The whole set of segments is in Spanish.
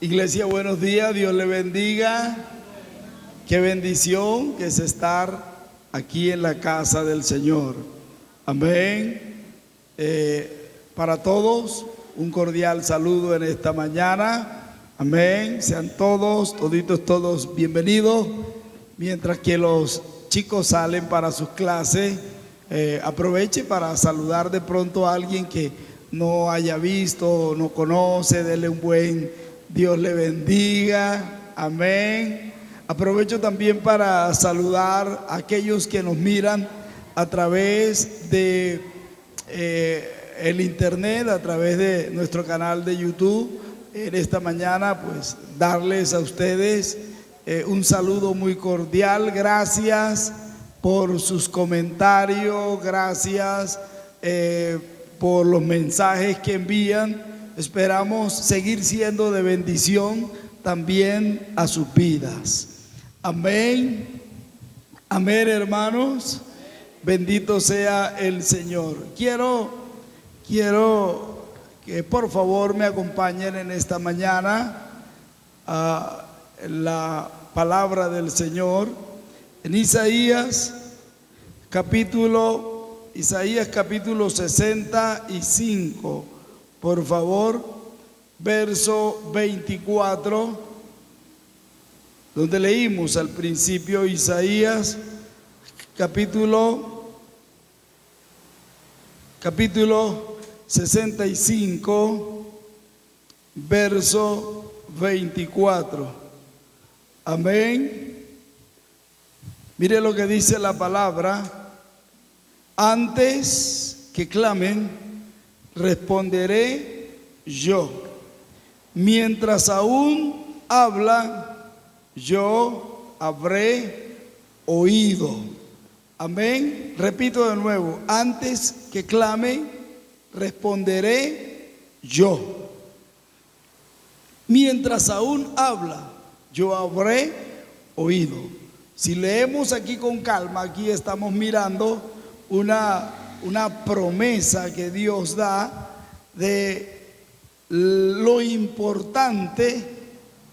Iglesia, buenos días, Dios le bendiga. Qué bendición que es estar aquí en la casa del Señor. Amén. Para todos, un cordial saludo en esta mañana. Amén. Sean todos bienvenidos. Mientras que los chicos salen para sus clases, aproveche para saludar de pronto a alguien que no haya visto, no conoce. Dele un buen Dios le bendiga. Amén. Aprovecho también para saludar a aquellos que nos miran a través de el internet, a través de nuestro canal de YouTube. En esta mañana, pues, darles a ustedes un saludo muy cordial. Gracias por sus comentarios, gracias por los mensajes que envían. Esperamos seguir siendo de bendición también a sus vidas. Amén. Amén, hermanos. Bendito sea el Señor. Quiero que por favor me acompañen en esta mañana a la palabra del Señor en Isaías capítulo 65. Por favor, verso 24, donde leímos al principio Isaías capítulo 65, verso 24. Amén. Mire lo que dice la palabra: antes que clamen, responderé yo. Mientras aún hablan, yo habré oído. Amén. Repito de nuevo: antes que clamen, responderé yo. Mientras aún habla, yo habré oído. Si leemos aquí con calma, aquí estamos mirando una promesa que Dios da de lo importante,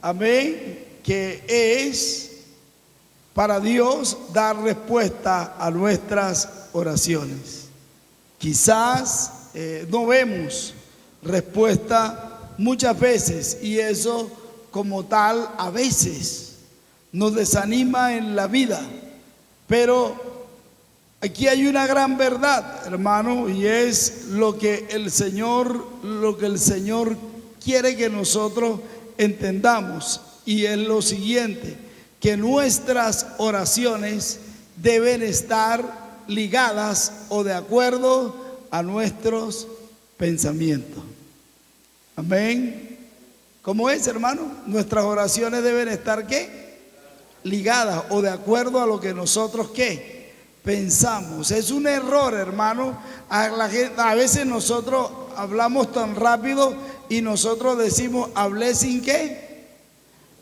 amén, que es para Dios dar respuesta a nuestras oraciones. Quizás no vemos respuesta muchas veces, y eso como tal a veces nos desanima en la vida, pero aquí hay una gran verdad, hermano, y es lo que el Señor quiere que nosotros entendamos, y es lo siguiente: que nuestras oraciones deben estar ligadas o de acuerdo a nuestros pensamientos. Amén. ¿Cómo es, hermano? Nuestras oraciones deben estar ¿qué? Ligadas o de acuerdo a lo que nosotros ¿qué? Pensamos. Es un error, hermano. A veces nosotros hablamos tan rápido y nosotros decimos: hablé sin ¿qué?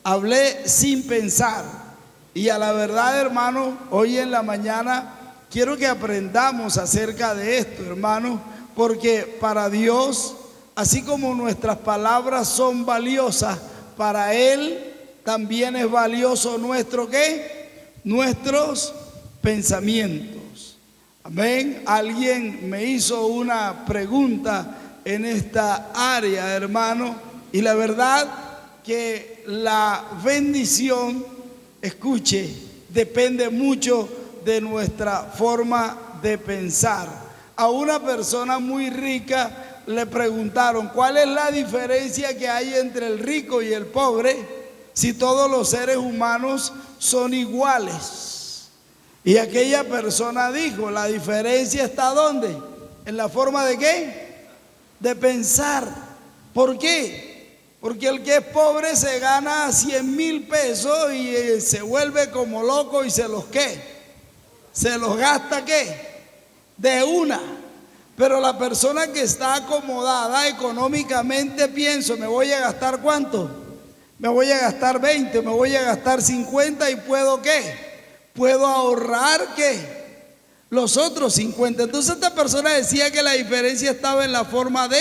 Hablé sin pensar. Y a la verdad, hermano, hoy en la mañana quiero que aprendamos acerca de esto, hermano, porque para Dios, así como nuestras palabras son valiosas, para Él también es valioso nuestro ¿qué? Nuestros pensamientos. Amén. Alguien me hizo una pregunta en esta área, hermano, y la verdad que la bendición, escuche, depende mucho de nuestra forma de pensar. A una persona muy rica le preguntaron: ¿cuál es la diferencia que hay entre el rico y el pobre si todos los seres humanos son iguales? Y aquella persona dijo: la diferencia está ¿dónde? En la forma de ¿qué? De pensar. ¿Por qué? Porque el que es pobre se gana 100,000 pesos y se vuelve como loco y se los ¿qué? Se los gasta ¿qué? De una. Pero la persona que está acomodada económicamente, pienso: ¿me voy a gastar cuánto? Me voy a gastar 20, me voy a gastar 50 y puedo ¿qué? Puedo ahorrar ¿qué? Los otros 50. Entonces esta persona decía que la diferencia estaba en la forma de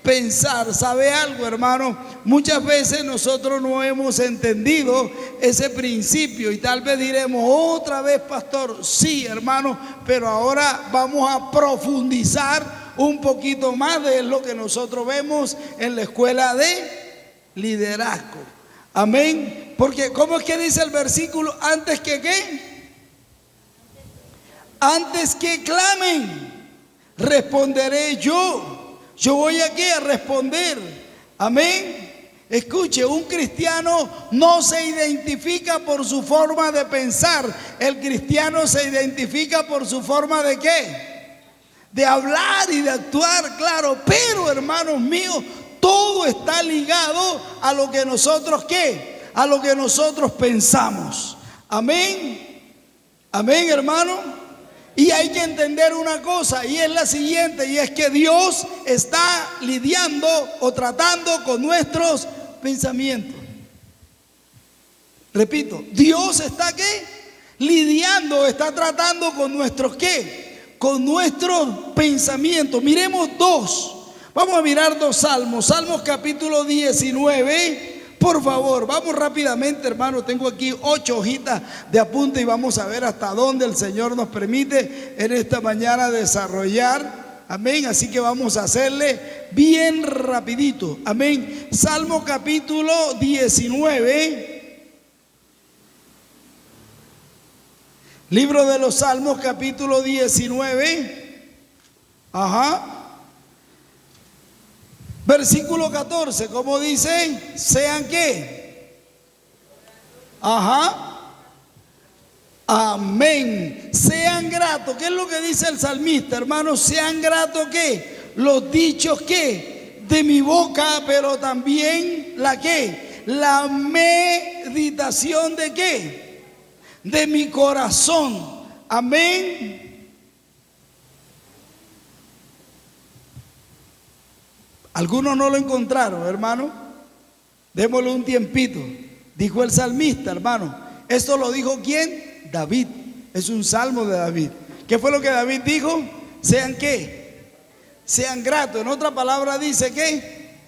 pensar. ¿Sabe algo, hermano? Muchas veces nosotros no hemos entendido ese principio y tal vez diremos otra vez, pastor, sí, hermano, pero ahora vamos a profundizar un poquito más de lo que nosotros vemos en la escuela de liderazgo. Amén. Porque ¿cómo es que dice el versículo? Antes que ¿qué? Antes que clamen, responderé yo. Yo voy aquí a responder. Amén. Escuche, un cristiano no se identifica por su forma de pensar. El cristiano se identifica por su forma de ¿qué? De hablar y de actuar, claro. Pero, hermanos míos, todo está ligado a lo que nosotros ¿qué? A lo que nosotros pensamos. Amén. Amén, hermano. Y hay que entender una cosa, y es la siguiente, y es que Dios está lidiando o tratando con nuestros pensamientos. Repito, Dios está ¿qué? Lidiando, está tratando con nuestros ¿qué? Con nuestros pensamientos. Miremos dos. Vamos a mirar dos salmos. Salmos capítulo 19. Por favor, vamos rápidamente, hermano. Tengo aquí 8 hojitas de apunte y vamos a ver hasta dónde el Señor nos permite en esta mañana desarrollar. Amén. Así que vamos a hacerle bien rapidito. Amén. Salmo capítulo 19. Libro de los Salmos capítulo 19. Ajá. Versículo 14, ¿cómo dice? Sean ¿qué? Ajá. Amén. Sean gratos. ¿Qué es lo que dice el salmista, hermanos? Sean gratos ¿qué? Los dichos ¿qué? De mi boca, pero también la ¿qué? La meditación de ¿qué? De mi corazón. Amén. Algunos no lo encontraron, hermano. Démosle un tiempito. Dijo el salmista, hermano. ¿Esto lo dijo quién? David. Es un salmo de David. ¿Qué fue lo que David dijo? Sean ¿qué? Sean gratos. En otra palabra dice ¿qué?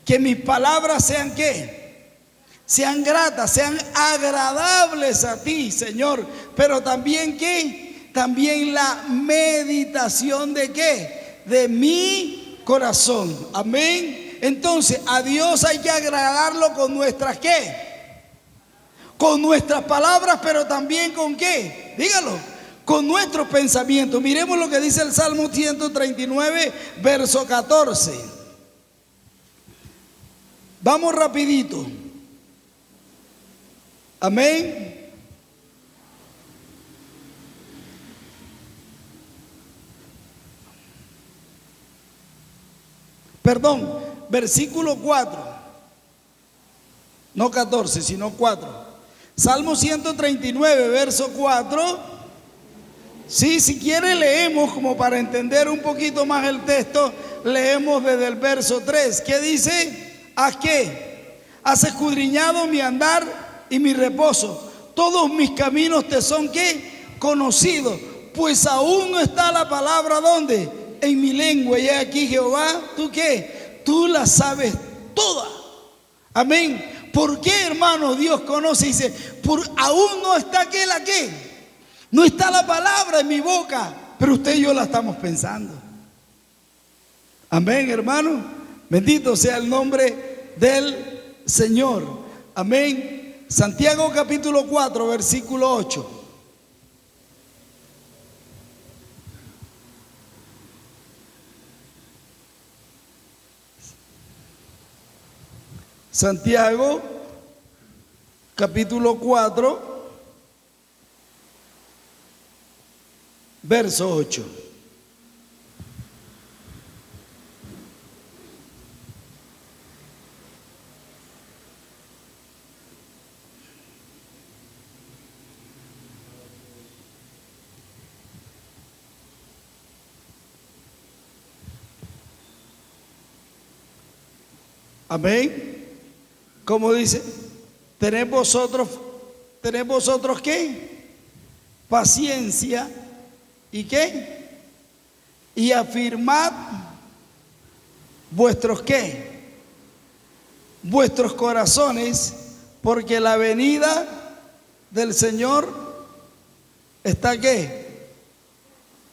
Que mis palabras sean ¿qué? Sean gratas, sean agradables a ti, Señor. Pero también ¿qué? También la meditación de ¿qué? De mi corazón. Amén. Entonces a Dios hay que agradarlo con nuestras ¿qué? Con nuestras palabras, pero también con ¿qué? Dígalo. Con nuestros pensamientos. Miremos lo que dice el Salmo 139, verso 14. Vamos rapidito. Amén. Perdón, versículo 4, no 14, sino 4. Salmo 139, verso 4. Sí, si quiere leemos como para entender un poquito más el texto, leemos desde el verso 3. ¿Qué dice? ¿A qué? Has escudriñado mi andar y mi reposo. Todos mis caminos te son ¿qué? Conocidos. Pues aún no está la palabra ¿dónde? En mi lengua. Y aquí Jehová, ¿tú qué? Tú la sabes toda. Amén. ¿Por qué, hermano, Dios conoce? Dice, aún no está ¿qué? ¿La qué? No está la palabra en mi boca, pero usted y yo la estamos pensando. Amén, hermano. Bendito sea el nombre del Señor. Amén. Santiago capítulo 4, versículo 8. Santiago, capítulo 4, verso 8. Amén. ¿Cómo dice? Tened vosotros ¿qué? Paciencia. ¿Y qué? Y afirmad vuestros ¿qué? Vuestros corazones, porque la venida del Señor está ¿qué?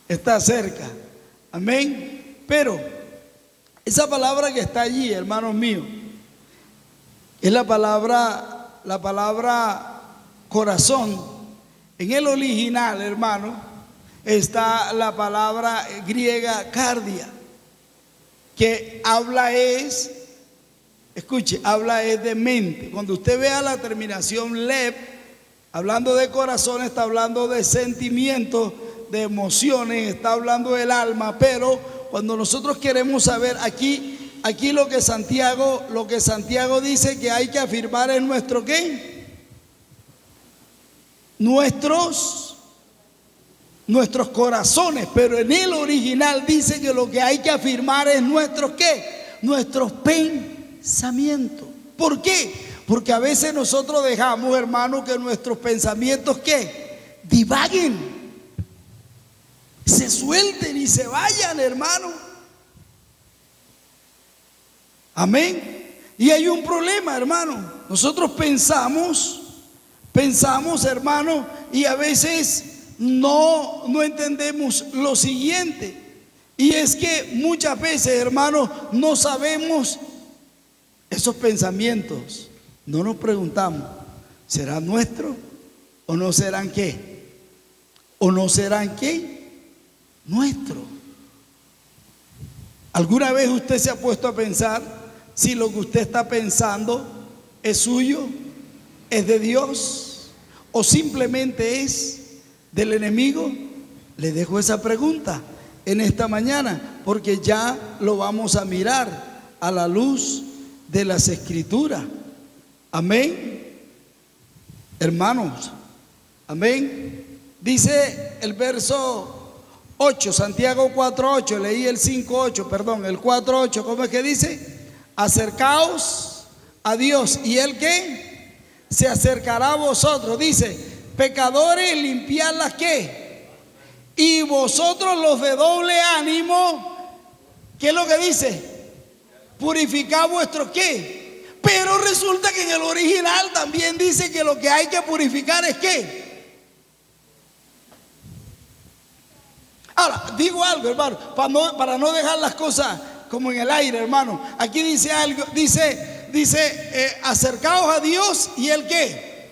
Está cerca. Amén. Pero esa palabra que está allí, hermanos míos, es la palabra corazón. En el original, hermano, está la palabra griega cardia, que habla es de mente. Cuando usted vea la terminación lev, hablando de corazón, está hablando de sentimientos, de emociones, está hablando del alma. Pero cuando nosotros queremos saber aquí lo que Santiago dice que hay que afirmar es nuestro ¿qué? Nuestros corazones. Pero en el original dice que lo que hay que afirmar es nuestros ¿qué? Nuestros pensamientos. ¿Por qué? Porque a veces nosotros dejamos, hermano, que nuestros pensamientos ¿qué? Divaguen, se suelten y se vayan, hermano. Amén. Y hay un problema, hermano. Nosotros pensamos, hermano, y a veces no entendemos lo siguiente. Y es que muchas veces, hermano, no sabemos esos pensamientos. No nos preguntamos, ¿serán nuestros o no serán qué? ¿O no serán qué? Nuestros. ¿Alguna vez usted se ha puesto a pensar si lo que usted está pensando es suyo, es de Dios o simplemente es del enemigo? Le dejo esa pregunta en esta mañana, porque ya lo vamos a mirar a la luz de las Escrituras. Amén, hermanos. Amén. Dice el verso 8, Santiago 4:8, leí el 5:8, perdón, el 4:8, ¿cómo es que dice? Acercaos a Dios y Él ¿qué? Se acercará a vosotros. Dice, pecadores, limpiad las ¿qué? Y vosotros los de doble ánimo, ¿qué es lo que dice? Purificad vuestros ¿qué? Pero resulta que en el original también dice que lo que hay que purificar es ¿qué? Ahora, digo algo, hermano, para no dejar las cosas como en el aire, hermano. Aquí dice algo, dice acercaos a Dios y Él ¿qué?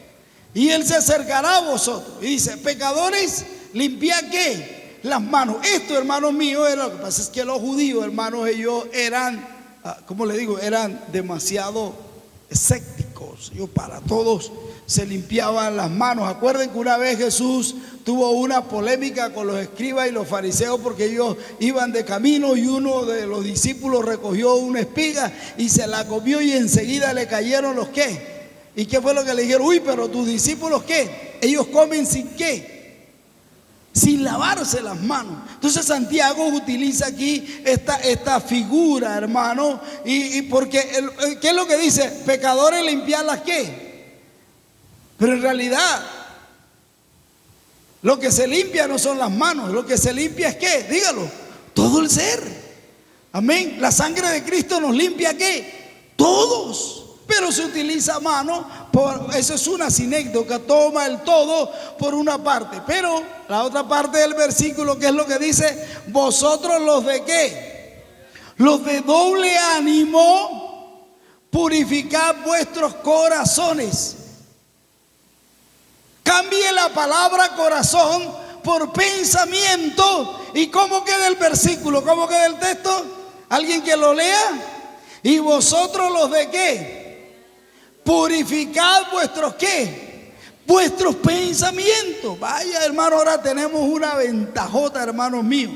Y Él se acercará a vosotros. Y dice, pecadores, limpiad ¿qué? Las manos. Esto, hermanos míos, lo que pasa es que los judíos, hermanos, ellos eran, ¿cómo le digo? Eran demasiado escépticos. Ellos para todos se limpiaban las manos. Acuerden que una vez Jesús tuvo una polémica con los escribas y los fariseos porque ellos iban de camino y uno de los discípulos recogió una espiga y se la comió y enseguida le cayeron los ¿qué? ¿Y qué fue lo que le dijeron? Uy, pero tus discípulos ¿qué? Ellos comen sin ¿qué? Sin lavarse las manos. Entonces Santiago utiliza aquí esta figura, hermano, y porque ¿qué es lo que dice? Pecadores, limpiar las ¿qué? Pero en realidad lo que se limpia no son las manos, lo que se limpia es ¿qué? Dígalo, todo el ser. Amén. La sangre de Cristo nos limpia ¿qué? Todos. Pero se utiliza mano, eso es una sinécdoca, toma el todo por una parte. Pero la otra parte del versículo, ¿qué es lo que dice? Vosotros los de ¿qué? Los de doble ánimo, purificad vuestros corazones. Cambie la palabra corazón por pensamiento. ¿Y cómo queda el versículo? ¿Cómo queda el texto? ¿Alguien que lo lea? Y vosotros los de ¿qué? Purificad vuestros ¿qué? Vuestros pensamientos. Vaya, hermano, ahora tenemos una ventajota, hermanos míos,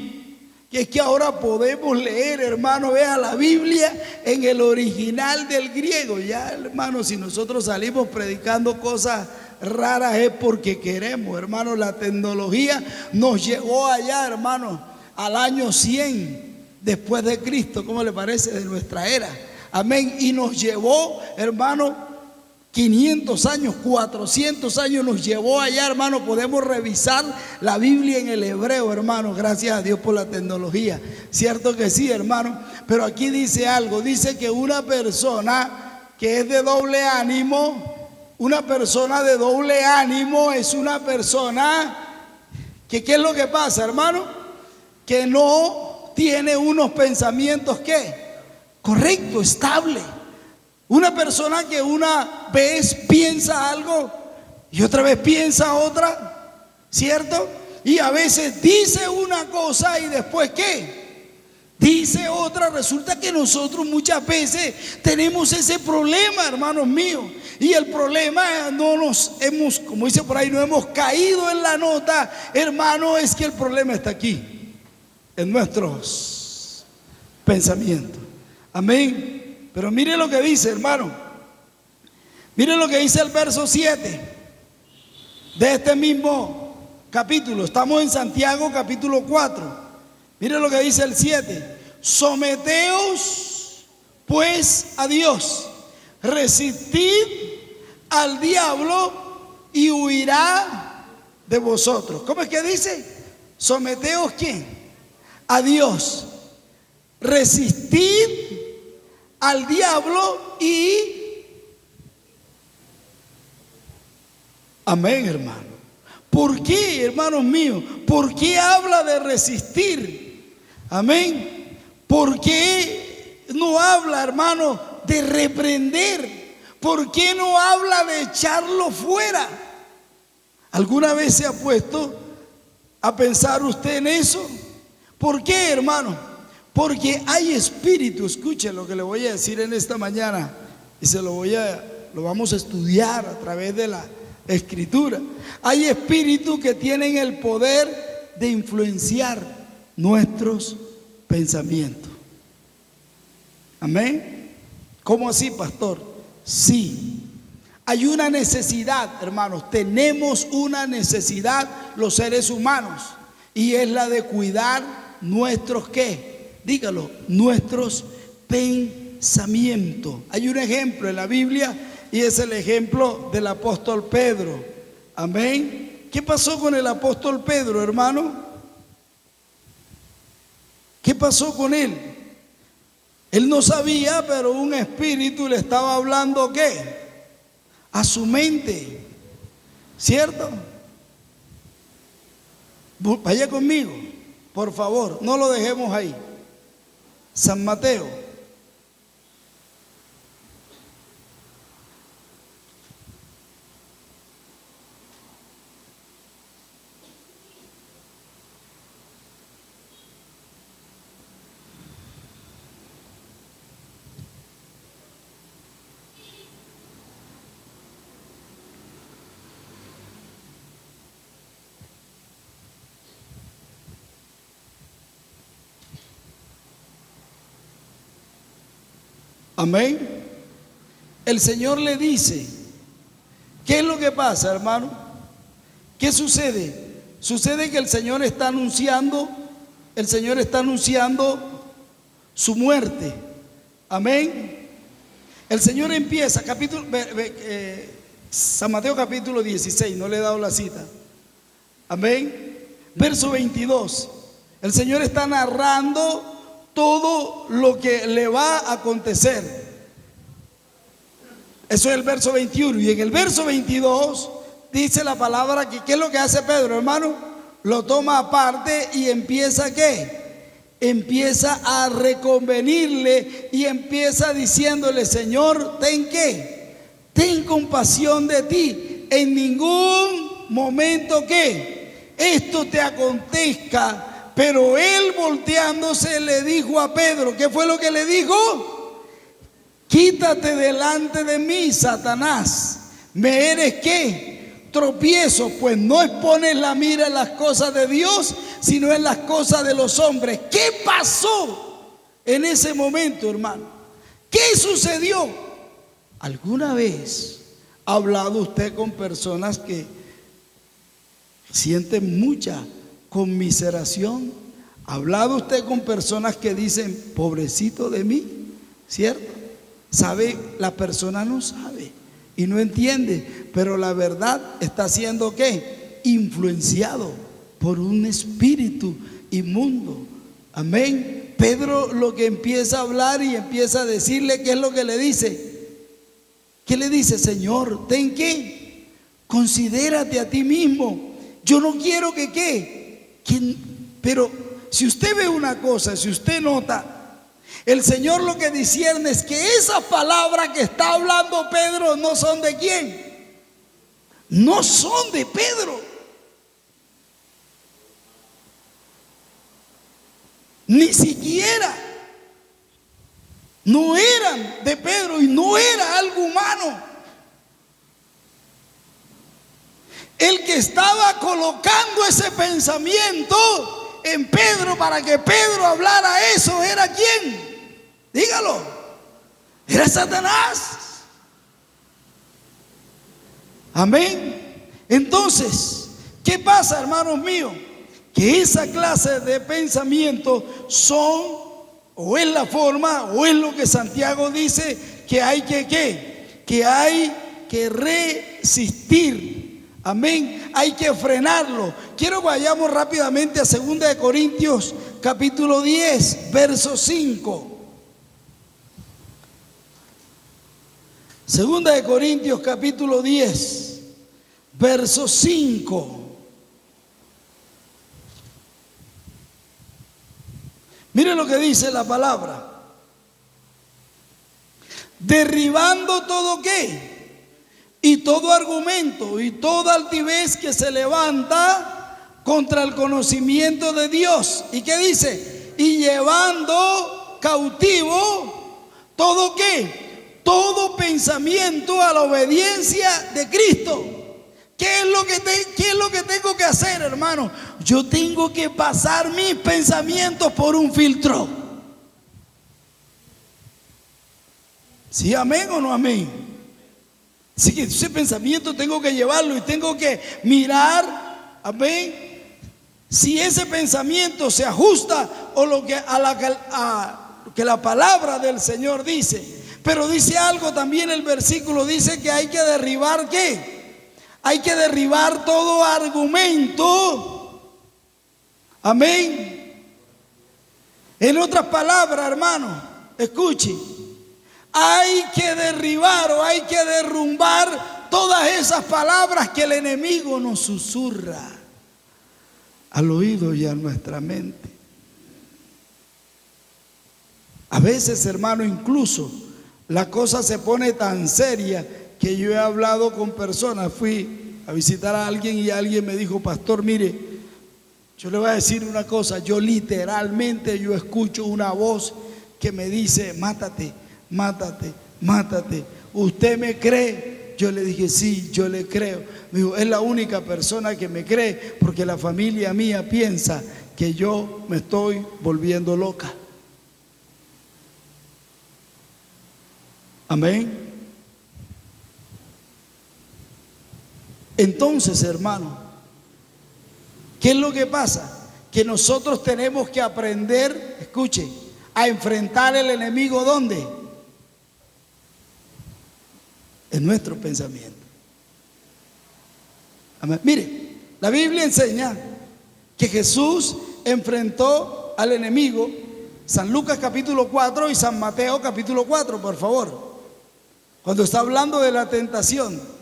que es que ahora podemos leer, hermano, vea la Biblia en el original del griego. Ya, hermano, si nosotros salimos predicando cosas raras es porque queremos, hermano. La tecnología nos llevó allá, hermano, al año 100 después de Cristo, ¿cómo le parece? De nuestra era. Amén. Y nos llevó, hermano, 500 años, 400 años nos llevó allá, hermano. Podemos revisar la Biblia en el hebreo, hermano. Gracias a Dios por la tecnología. Cierto que sí, hermano. Pero aquí dice algo, dice que una persona que es de doble ánimo, una persona de doble ánimo es una persona que, ¿qué es lo que pasa, hermano? Que no tiene unos pensamientos, ¿qué? Correcto, estable. Una persona que una vez piensa algo y otra vez piensa otra, ¿cierto? Y a veces dice una cosa y después, ¿qué? Dice otra. Resulta que nosotros muchas veces tenemos ese problema, hermanos míos. Y el problema no nos hemos, como dice por ahí, no hemos caído en la nota, hermano, es que el problema está aquí, en nuestros pensamientos. Amén. Pero mire lo que dice, hermano. Mire lo que dice el verso 7 de este mismo capítulo. Estamos en Santiago capítulo 4. Mire lo que dice el 7. Someteos pues a Dios, resistid al diablo y huirá de vosotros. ¿Cómo es que dice? Someteos, ¿quién? A Dios. Resistid al diablo y... Amén, hermano. ¿Por qué, hermanos míos? ¿Por qué habla de resistir? Amén. ¿Por qué no habla, hermano, de reprender? ¿Por qué no habla de echarlo fuera? ¿Alguna vez se ha puesto a pensar usted en eso? ¿Por qué, hermano? Porque hay espíritu. Escuche lo que le voy a decir en esta mañana y lo vamos a estudiar a través de la Escritura. Hay espíritus que tienen el poder de influenciar nuestros pensamientos. Amén. ¿Cómo así, pastor? Sí. Hay una necesidad, hermanos. Tenemos una necesidad los seres humanos, y es la de cuidar nuestros, ¿qué? Dígalo, nuestros pensamientos. Hay un ejemplo en la Biblia y es el ejemplo del apóstol Pedro. Amén. ¿Qué pasó con el apóstol Pedro, hermano? ¿Qué pasó con él? Él no sabía, pero un espíritu le estaba hablando, ¿qué? A su mente, ¿cierto? Vaya conmigo, por favor, no lo dejemos ahí. San Mateo. Amén. El Señor le dice, ¿qué es lo que pasa, hermano? ¿Qué sucede? Sucede que el Señor está anunciando su muerte. Amén. El Señor empieza, San Mateo capítulo 16, no le he dado la cita. Amén. Verso 22. El Señor está narrando todo lo que le va a acontecer. Eso es el verso 21. Y en el verso 22 dice la palabra que ¿qué es lo que hace Pedro, hermano? Lo toma aparte y empieza, ¿qué? Empieza a reconvenirle y empieza diciéndole, Señor, ¿ten qué? Ten compasión de ti. En ningún momento, ¿qué? Esto te acontezca. Pero él, volteándose, le dijo a Pedro, ¿qué fue lo que le dijo? Quítate delante de mí, Satanás. ¿Me eres qué? Tropiezo, pues no expones la mira en las cosas de Dios, sino en las cosas de los hombres. ¿Qué pasó en ese momento, hermano? ¿Qué sucedió? ¿Alguna vez ha hablado usted con personas que sienten mucha conmiseración? ¿Ha hablado usted con personas que dicen, pobrecito de mí? ¿Cierto? ¿Sabe? La persona no sabe y no entiende, pero la verdad está siendo, ¿qué? Influenciado por un espíritu inmundo. Amén. Pedro lo que empieza a hablar y empieza a decirle, ¿qué es lo que le dice? ¿Qué le dice? Señor, ten que, considérate a ti mismo. Yo no quiero que qué. Pero si usted ve una cosa, si usted nota, el Señor lo que discierne es que esas palabras que está hablando Pedro no son de quién. No son de Pedro. Ni siquiera no eran de Pedro y no era algo humano. El que estaba colocando ese pensamiento en Pedro para que Pedro hablara eso era ¿quién? Dígalo. Era Satanás. Amén. Entonces, ¿qué pasa, hermanos míos? Que esa clase de pensamientos son, o es la forma, o es lo que Santiago dice que hay que hay que resistir. Amén. Hay que frenarlo. Quiero que vayamos rápidamente a 2 de Corintios capítulo 10, verso 5. 2 de Corintios capítulo 10, verso 5. Mire lo que dice la palabra. Derribando todo qué, y todo argumento y toda altivez que se levanta contra el conocimiento de Dios. ¿Y qué dice? Y llevando cautivo todo qué, todo pensamiento a la obediencia de Cristo. ¿Qué es lo que tengo que hacer, hermano? Yo tengo que pasar mis pensamientos por un filtro. ¿Sí, amén o no amén? Así que ese pensamiento tengo que llevarlo y tengo que mirar, amén, si ese pensamiento se ajusta o lo que que la palabra del Señor dice. Pero dice algo también el versículo, dice que hay que derribar ¿qué? Hay que derribar todo argumento. Amén. En otras palabras, hermano, escuche, hay que derribar o hay que derrumbar todas esas palabras que el enemigo nos susurra al oído y a nuestra mente. A veces, hermano, incluso la cosa se pone tan seria que yo he hablado con personas. Fui a visitar a alguien y alguien me dijo: pastor, mire, yo le voy a decir una cosa, yo literalmente yo escucho una voz que me dice: mátate, mátate, mátate. ¿Usted me cree? Yo le dije: sí, yo le creo. Me dijo: es la única persona que me cree porque la familia mía piensa que yo me estoy volviendo loca. Amén. Entonces, hermano, ¿qué es lo que pasa? Que nosotros tenemos que aprender, escuche, a enfrentar el enemigo. ¿Dónde? En nuestro pensamiento. Amén. Mire, la Biblia enseña que Jesús enfrentó al enemigo. San Lucas capítulo 4 y San Mateo capítulo 4, por favor. Cuando está hablando de la tentación.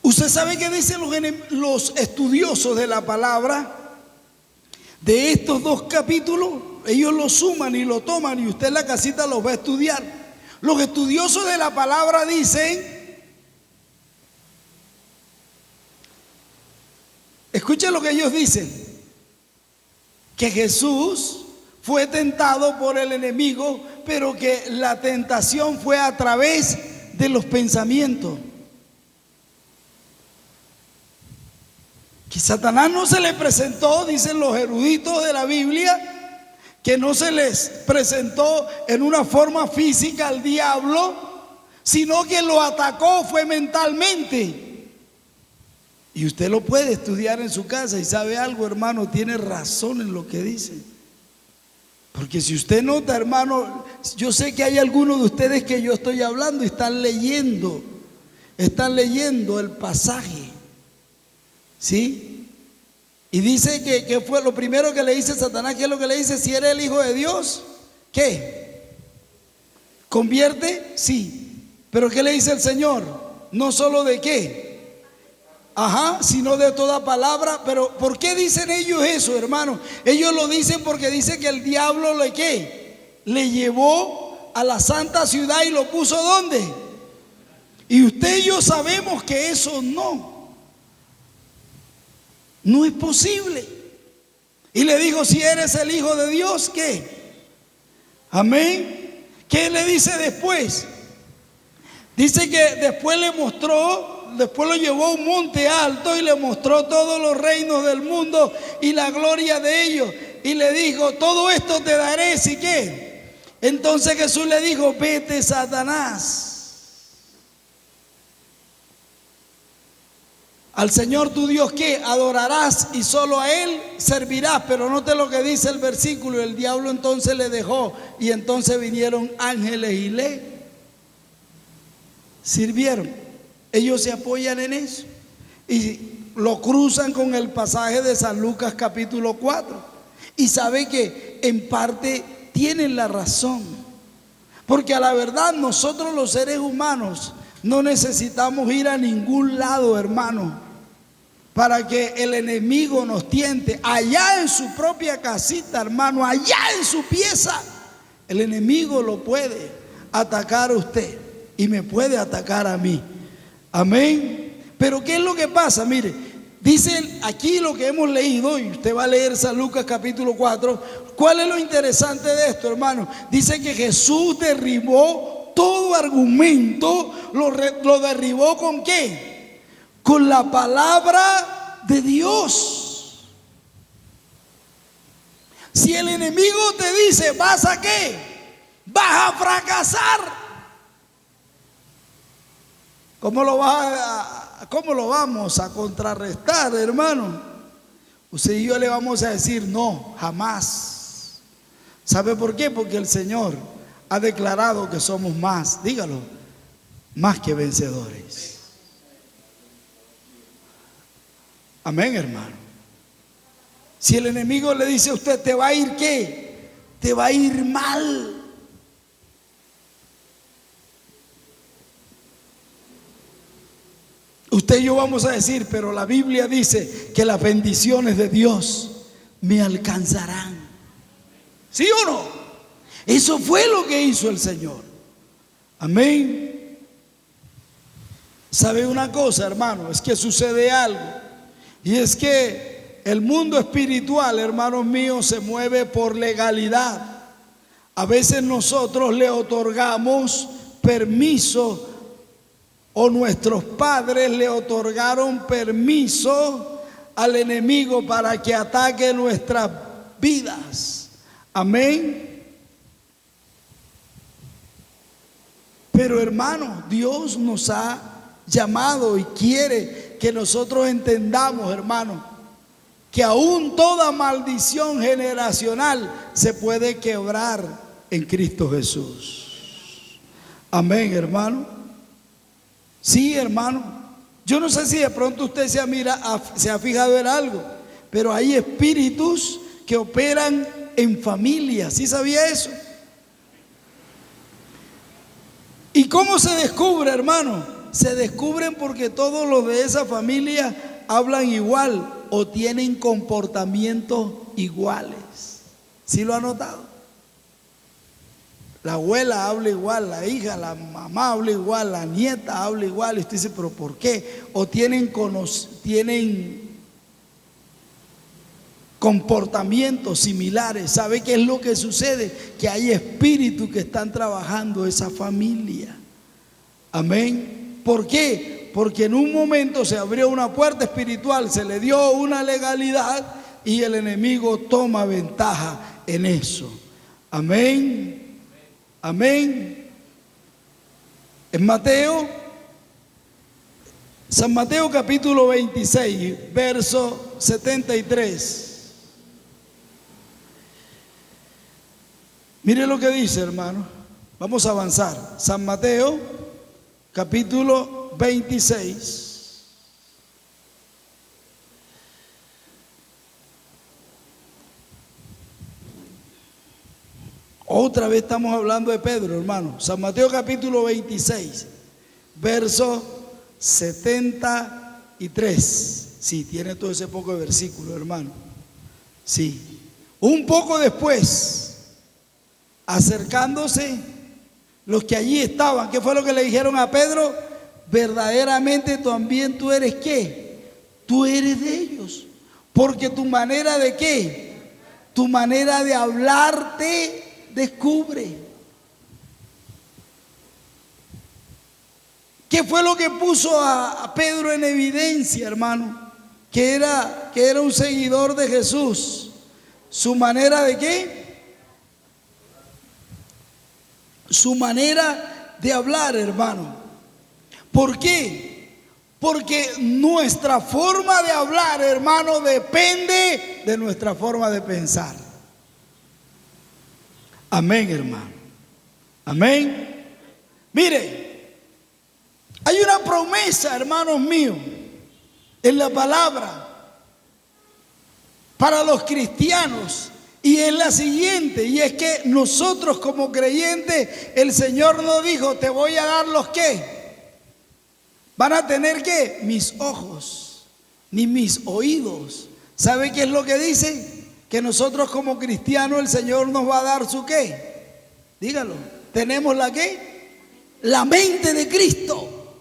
¿Usted sabe qué dicen los estudiosos de la palabra? De estos dos capítulos, ellos lo suman y lo toman y usted en la casita los va a estudiar. Los estudiosos de la palabra dicen, escuchen lo que ellos dicen, que Jesús fue tentado por el enemigo, pero que la tentación fue a través de los pensamientos. Que Satanás no se le presentó, dicen los eruditos de la Biblia, que no se les presentó en una forma física al diablo, sino que lo atacó fue mentalmente. Y usted lo puede estudiar en su casa y sabe algo, hermano, tiene razón en lo que dice. Porque si usted nota, hermano, yo sé que hay algunos de ustedes que yo estoy hablando y están leyendo el pasaje, ¿sí? Y dice que fue lo primero que le dice Satanás. ¿Qué es lo que le dice? Si eres el Hijo de Dios, ¿qué? ¿Convierte? Sí. ¿Pero qué le dice el Señor? No solo de qué, sino de toda palabra. Pero ¿por qué dicen ellos eso, hermano? Ellos lo dicen porque dice que el diablo le llevó a la santa ciudad y lo puso ¿dónde? Y usted y yo sabemos que eso no es posible. Y le dijo, si eres el Hijo de Dios, ¿qué? Amén. ¿Qué le dice después? Dice que después lo llevó a un monte alto y le mostró todos los reinos del mundo y la gloria de ellos. Y le dijo, todo esto te daré, ¿sí qué? Entonces Jesús le dijo, vete, Satanás. Al Señor tu Dios, ¿qué? Adorarás y solo a Él servirás. Pero note lo que dice el versículo. El diablo entonces le dejó y entonces vinieron ángeles y le sirvieron. Ellos se apoyan en eso y lo cruzan con el pasaje de San Lucas capítulo 4. Y sabe que en parte tienen la razón. Porque a la verdad nosotros los seres humanos no necesitamos ir a ningún lado, hermano, para que el enemigo nos tiente. Allá en su propia casita, hermano, allá en su pieza, el enemigo lo puede atacar a usted y me puede atacar a mí. Amén. Pero ¿qué es lo que pasa? Mire, dice aquí lo que hemos leído, y usted va a leer San Lucas capítulo 4. ¿Cuál es lo interesante de esto, hermano? Dice que Jesús derribó todo argumento, lo derribó ¿con qué? Con la palabra de Dios. Si el enemigo te dice, ¿vas a qué? Vas a fracasar. ¿Cómo lo vamos a contrarrestar, hermano? Usted y yo le vamos a decir, no, jamás. ¿Sabe por qué? Porque el Señor ha declarado que somos más, dígalo, más que vencedores. Amén, hermano. Si el enemigo le dice a usted, ¿te va a ir qué? Te va a ir mal. Usted y yo vamos a decir, pero la Biblia dice que las bendiciones de Dios me alcanzarán. ¿Sí o no? Eso fue lo que hizo el Señor. Amén. ¿Sabe una cosa, hermano? Es que sucede algo. Y es que el mundo espiritual, hermanos míos, se mueve por legalidad. A veces nosotros le otorgamos permiso, o nuestros padres le otorgaron permiso al enemigo para que ataque nuestras vidas. Amén. Pero hermano, Dios nos ha llamado y quiere que nosotros entendamos, hermano, que aún toda maldición generacional se puede quebrar en Cristo Jesús. Amén, hermano. Sí, hermano. Yo no sé si de pronto usted se ha fijado en algo, pero hay espíritus que operan en familia. ¿Sí sabía eso? ¿Y cómo se descubre, hermano? Se descubren porque todos los de esa familia hablan igual o tienen comportamientos iguales. ¿Sí lo ha notado? La abuela habla igual, la hija, la mamá habla igual, la nieta habla igual. Y usted dice, ¿pero por qué? O tienen comportamientos similares. ¿Sabe qué es lo que sucede? Que hay espíritus que están trabajando esa familia. Amén. ¿Por qué? Porque en un momento se abrió una puerta espiritual, se le dio una legalidad y el enemigo toma ventaja en eso. Amén. Amén. En San Mateo capítulo 26, verso 73. Mire lo que dice, hermano. Vamos a avanzar. San Mateo, capítulo 26. Otra vez estamos hablando de Pedro, hermano. San Mateo capítulo 26, verso 73. Sí, tiene todo ese poco de versículo, hermano. Sí. Un poco después, acercándose los que allí estaban, ¿qué fue lo que le dijeron a Pedro? Verdaderamente también tú eres ¿qué? Tú eres de ellos. Porque tu manera de ¿qué? Tu manera de hablarte descubre. ¿Qué fue lo que puso a Pedro en evidencia, hermano? Que era un seguidor de Jesús. ¿Su manera de qué? Su manera de hablar, hermano. ¿Por qué? Porque nuestra forma de hablar, hermano, depende de nuestra forma de pensar. Amén, hermano. Amén. Mire, hay una promesa, hermanos míos, en la palabra para los cristianos, y es la siguiente, y es que nosotros como creyentes, el Señor nos dijo, te voy a dar los ¿qué? Van a tener ¿qué? Mis ojos, ni mis oídos. ¿Sabe qué es lo que dice? Que nosotros como cristianos el Señor nos va a dar su ¿qué? Dígalo. ¿Tenemos la qué? La mente de Cristo.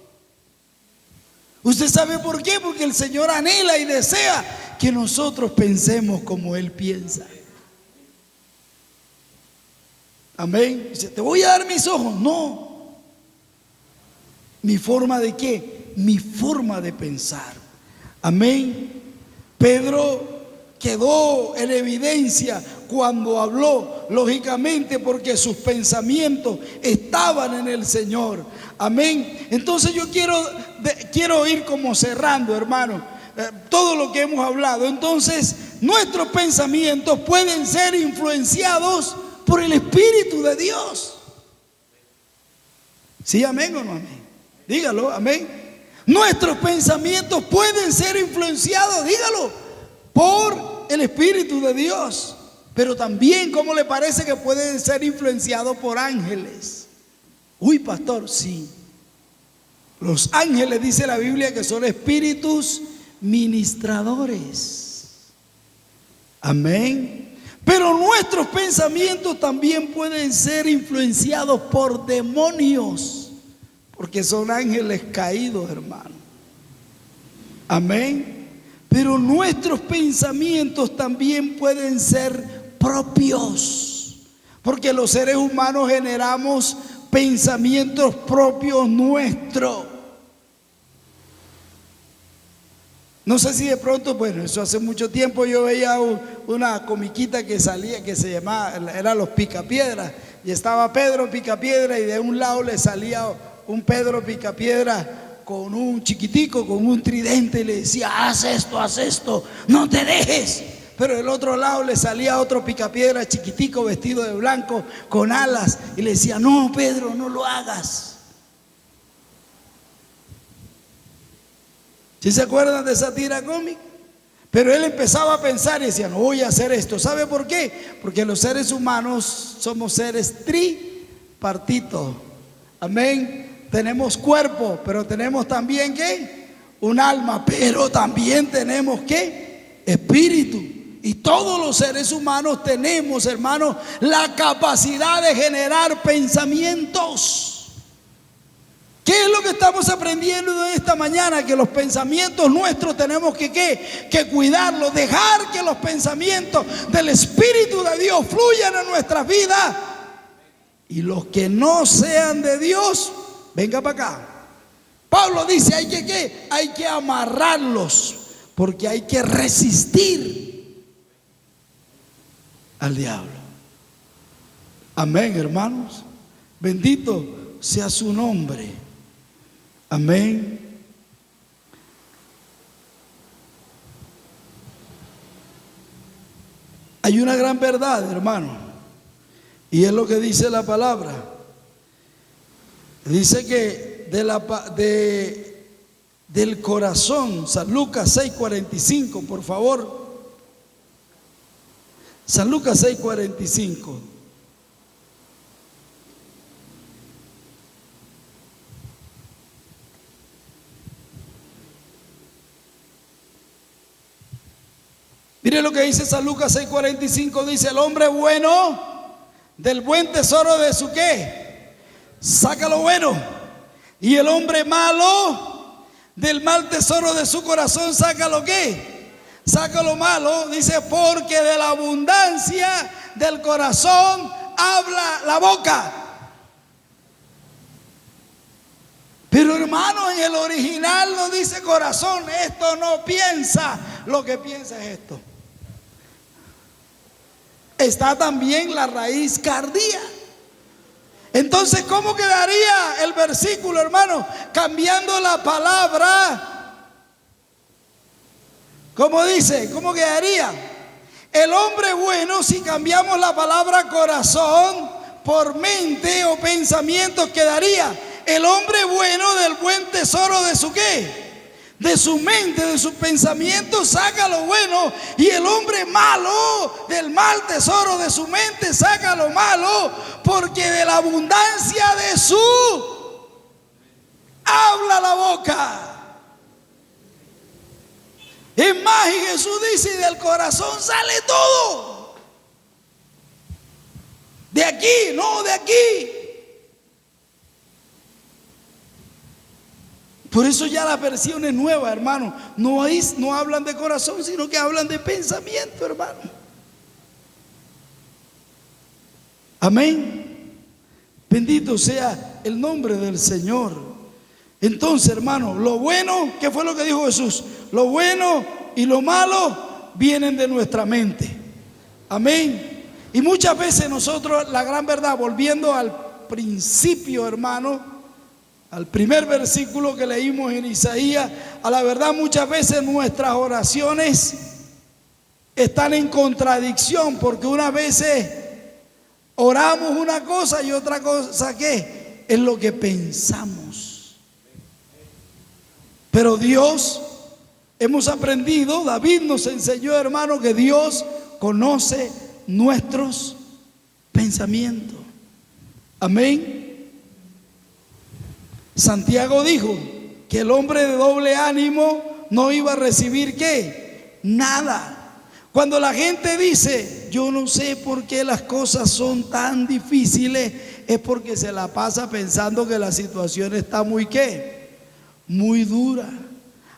¿Usted sabe por qué? Porque el Señor anhela y desea que nosotros pensemos como Él piensa. Amén. Dice, te voy a dar mis ojos. No. ¿Mi forma de qué? Mi forma de pensar. Amén. Pedro quedó en evidencia cuando habló, lógicamente porque sus pensamientos estaban en el Señor. Amén. Entonces yo quiero ir como cerrando, hermano, todo lo que hemos hablado. Entonces nuestros pensamientos pueden ser influenciados por el Espíritu de Dios. ¿Sí, amén o no amén? Dígalo, amén. Nuestros pensamientos pueden ser influenciados, dígalo, por el Espíritu de Dios. Pero también, ¿cómo le parece que pueden ser influenciados por ángeles? Uy, pastor, sí. Los ángeles, dice la Biblia, que son espíritus ministradores. Amén. Pero nuestros pensamientos también pueden ser influenciados por demonios, porque son ángeles caídos, hermano. Amén. Pero nuestros pensamientos también pueden ser propios, porque los seres humanos generamos pensamientos propios nuestros. No sé si de pronto, bueno, eso hace mucho tiempo yo veía una comiquita que salía, que se llamaba, eran los Picapiedras, y estaba Pedro Picapiedra, y de un lado le salía un Pedro Picapiedra con un chiquitico, con un tridente, y le decía, haz esto, no te dejes. Pero del otro lado le salía otro Picapiedra chiquitico, vestido de blanco, con alas, y le decía, no, Pedro, no lo hagas. ¿Sí se acuerdan de esa tira cómica? Pero él empezaba a pensar y decía, no voy a hacer esto. ¿Sabe por qué? Porque los seres humanos somos seres tripartitos. Amén. Tenemos cuerpo, pero tenemos también ¿qué? Un alma, pero también tenemos ¿qué? Espíritu. Y todos los seres humanos tenemos, hermanos, la capacidad de generar pensamientos. ¿Qué es lo que estamos aprendiendo esta mañana? Que los pensamientos nuestros tenemos que cuidarlos, dejar que los pensamientos del Espíritu de Dios fluyan en nuestras vidas. Y los que no sean de Dios, venga para acá. Pablo dice, hay que amarrarlos, porque hay que resistir al diablo. Amén, hermanos. Bendito sea su nombre. Amén. Hay una gran verdad, hermano, Y es lo que dice la palabra. Dice que del corazón, San Lucas 6:45, por favor. San Lucas 6:45. Mire lo que dice San Lucas 6:45, dice: el hombre bueno del buen tesoro de su ¿qué? Saca lo bueno. Y el hombre malo del mal tesoro de su corazón saca lo ¿qué? Saca lo malo. Dice: porque de la abundancia del corazón habla la boca. Pero hermano, en el original no dice corazón. Esto no piensa. Lo que piensa es esto. Está también la raíz cardía. Entonces, ¿cómo quedaría el versículo, hermano? Cambiando la palabra. ¿Cómo dice? ¿Cómo quedaría? El hombre bueno, si cambiamos la palabra corazón por mente o pensamientos, quedaría: el hombre bueno del buen tesoro de su ¿qué? De su mente, de sus pensamientos saca lo bueno, y el hombre malo del mal tesoro de su mente saca lo malo, porque de la abundancia de su habla la boca. Es más, y Jesús dice: y del corazón sale todo. De aquí, no de aquí. Por eso ya las versiones nuevas, hermano, no hablan de corazón, sino que hablan de pensamiento, hermano. Amén. Bendito sea el nombre del Señor. Entonces, hermano, lo bueno, ¿qué fue lo que dijo Jesús? Lo bueno y lo malo vienen de nuestra mente. Amén. Y muchas veces nosotros, la gran verdad, volviendo al principio, hermano, al primer versículo que leímos en Isaías, a la verdad muchas veces nuestras oraciones están en contradicción, porque unas veces oramos una cosa y otra cosa ¿qué? Es lo que pensamos. Pero Dios, hemos aprendido, David nos enseñó, hermano, que Dios conoce nuestros pensamientos. Amén. Santiago dijo que el hombre de doble ánimo no iba a recibir ¿qué? Nada. Cuando la gente dice: yo no sé por qué las cosas son tan difíciles, es porque se la pasa pensando que la situación está muy ¿qué? Muy dura.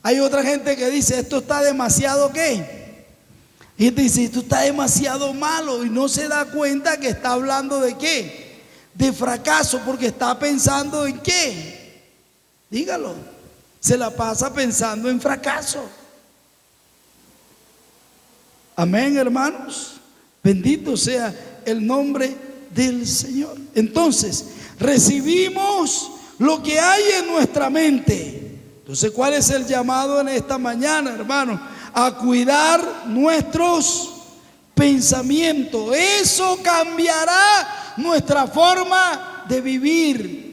Hay otra gente que dice: esto está demasiado ¿qué? Y dice: esto está demasiado malo, y no se da cuenta que está hablando de ¿qué? De fracaso, porque está pensando en ¿qué? Dígalo. Se la pasa pensando en fracaso. Amén, hermanos. Bendito sea el nombre del Señor. Entonces, recibimos lo que hay en nuestra mente. Entonces, ¿cuál es el llamado en esta mañana, hermano? A cuidar nuestros pensamientos. Eso cambiará nuestra forma de vivir.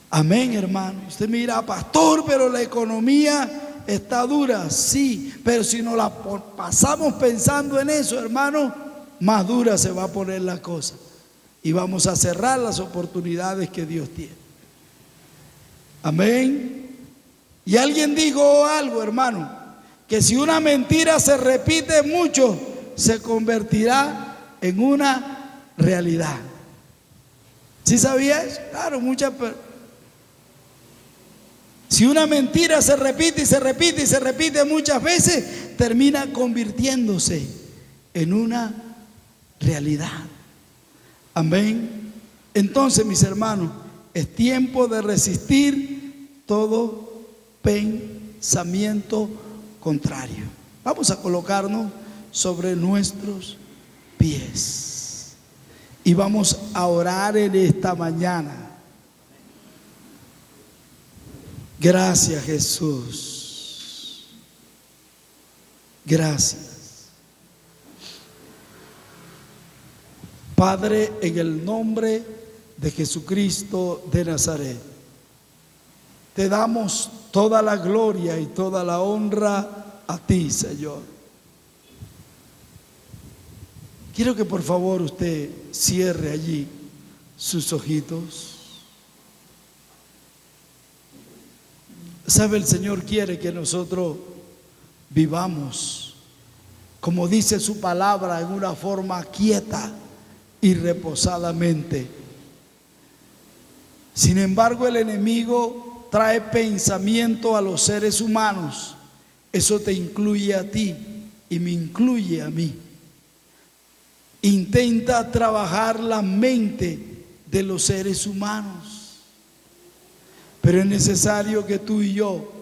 Amén, hermano. Usted mira: pastor, pero la economía está dura. Sí, pero si nos la pasamos pensando en eso, hermano, más dura se va a poner la cosa. Y vamos a cerrar las oportunidades que Dios tiene. Amén. Y alguien dijo algo, hermano, que si una mentira se repite mucho, se convertirá en una realidad. ¿Sí sabía eso? Claro, muchas personas. Si una mentira se repite y se repite y se repite muchas veces, termina convirtiéndose en una realidad. Amén. Entonces, mis hermanos, es tiempo de resistir todo pensamiento contrario. Vamos a colocarnos sobre nuestros pies y vamos a orar en esta mañana. Gracias, Jesús. Gracias. Padre, en el nombre de Jesucristo de Nazaret, te damos toda la gloria y toda la honra a ti, Señor. Quiero que por favor usted cierre allí sus ojitos. ¿Sabe? El Señor quiere que nosotros vivamos, como dice su palabra, en una forma quieta y reposadamente. Sin embargo, el enemigo trae pensamiento a los seres humanos. Eso te incluye a ti y me incluye a mí. Intenta trabajar la mente de los seres humanos, pero es necesario que tú y yo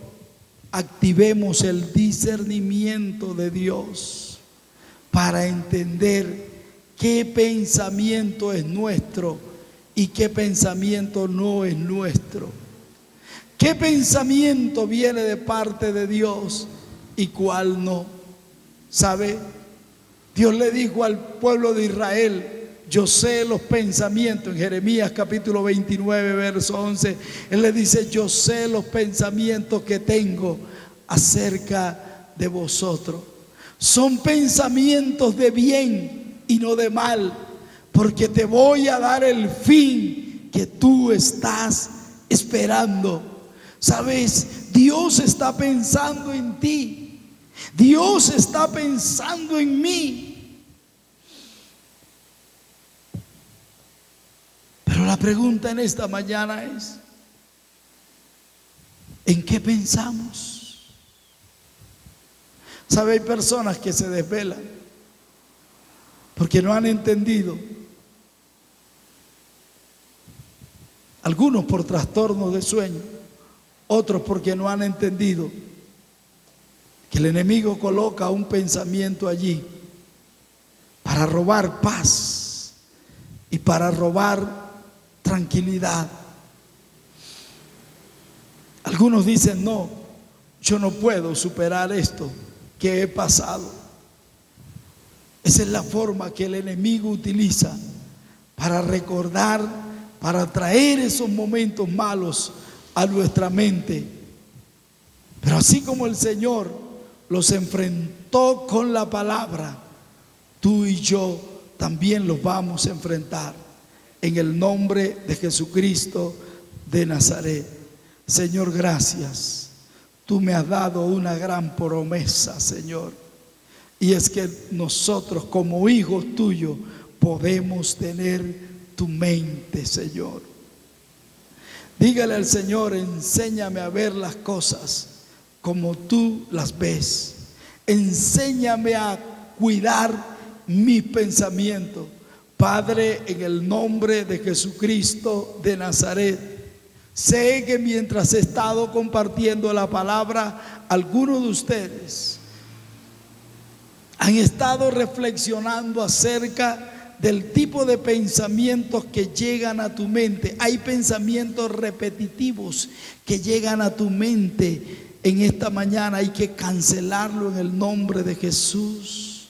activemos el discernimiento de Dios para entender qué pensamiento es nuestro y qué pensamiento no es nuestro. ¿Qué pensamiento viene de parte de Dios y cuál no? ¿Sabe? Dios le dijo al pueblo de Israel: yo sé los pensamientos. En Jeremías capítulo 29, verso 11, Él le dice: yo sé los pensamientos que tengo acerca de vosotros. Son pensamientos de bien y no de mal, porque te voy a dar el fin que tú estás esperando. ¿Sabes? Dios está pensando en ti. Dios está pensando en mí. Pero la pregunta en esta mañana es: ¿en qué pensamos? ¿Sabe? Hay personas que se desvelan porque no han entendido. Algunos por trastornos de sueño, otros porque no han entendido que el enemigo coloca un pensamiento allí para robar paz y para robar tranquilidad. Algunos dicen: no, yo no puedo superar esto que he pasado. Esa es la forma que el enemigo utiliza para recordar, para traer esos momentos malos a nuestra mente. Pero así como el Señor los enfrentó con la palabra, tú y yo también los vamos a enfrentar en el nombre de Jesucristo de Nazaret. Señor, gracias. Tú me has dado una gran promesa, Señor, y es que nosotros como hijos tuyos podemos tener tu mente, Señor. Dígale al Señor: enséñame a ver las cosas como tú las ves. Enséñame a cuidar mis pensamientos. Padre, en el nombre de Jesucristo de Nazaret, sé que mientras he estado compartiendo la palabra, algunos de ustedes han estado reflexionando acerca del tipo de pensamientos que llegan a tu mente. Hay pensamientos repetitivos que llegan a tu mente. En esta mañana hay que cancelarlo en el nombre de Jesús.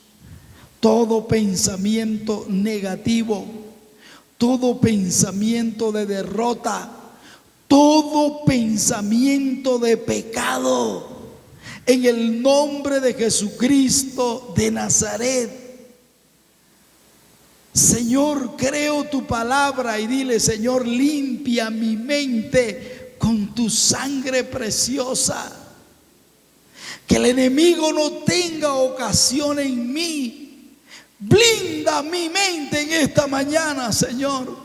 Todo pensamiento negativo, todo pensamiento de derrota, todo pensamiento de pecado, en el nombre de Jesucristo de Nazaret. Señor, creo tu palabra y dile: Señor, limpia mi mente con tu sangre preciosa. Que el enemigo no tenga ocasión en mí. Blinda mi mente en esta mañana, Señor,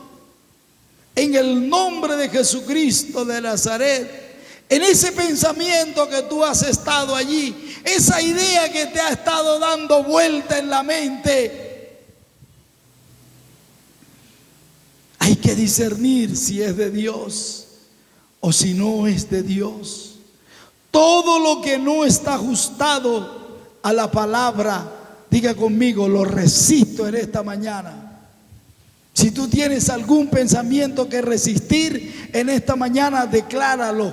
en el nombre de Jesucristo de Nazaret. En ese pensamiento que tú has estado allí, esa idea que te ha estado dando vuelta en la mente, hay que discernir si es de Dios o si no es de Dios. Todo lo que no está ajustado a la palabra, diga conmigo: lo resisto en esta mañana. Si tú tienes algún pensamiento que resistir en esta mañana, decláralo.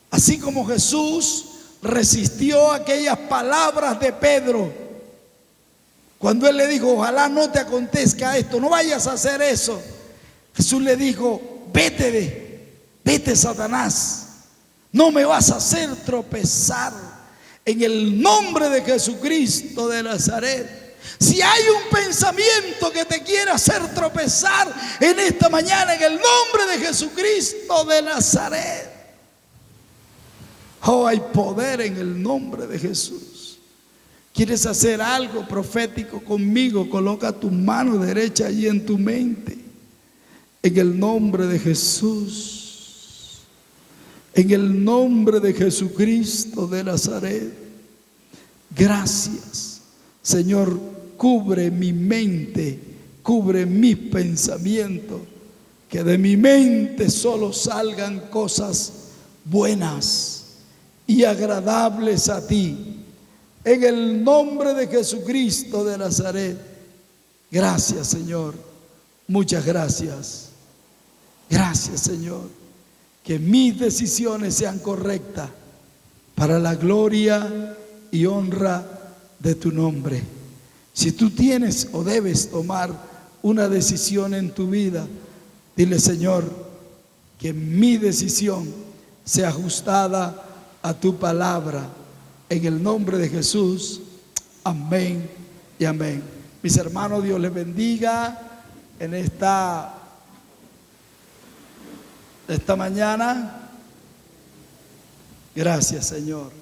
Así como Jesús resistió aquellas palabras de Pedro, Cuando él le dijo, ojalá no te acontezca esto, no vayas a hacer eso, Jesús le dijo, vete Satanás, no me vas a hacer tropezar en el nombre de Jesucristo de Nazaret. Si hay un pensamiento que te quiera hacer tropezar en esta mañana, en el nombre de Jesucristo de Nazaret. Oh, hay poder en el nombre de Jesús. ¿Quieres hacer algo profético conmigo? Coloca tu mano derecha allí en tu mente. En el nombre de Jesús. En el nombre de Jesucristo de Nazaret. Gracias, Señor, cubre mi mente, cubre mis pensamientos, que de mi mente solo salgan cosas buenas y agradables a ti. En el nombre de Jesucristo de Nazaret. Gracias, Señor. Muchas gracias. Gracias, Señor. Que mis decisiones sean correctas para la gloria y honra de tu nombre. Si tú tienes o debes tomar una decisión en tu vida, dile, Señor, que mi decisión sea ajustada a tu palabra. En el nombre de Jesús, amén y amén. Mis hermanos, Dios les bendiga en esta mañana. Gracias, Señor.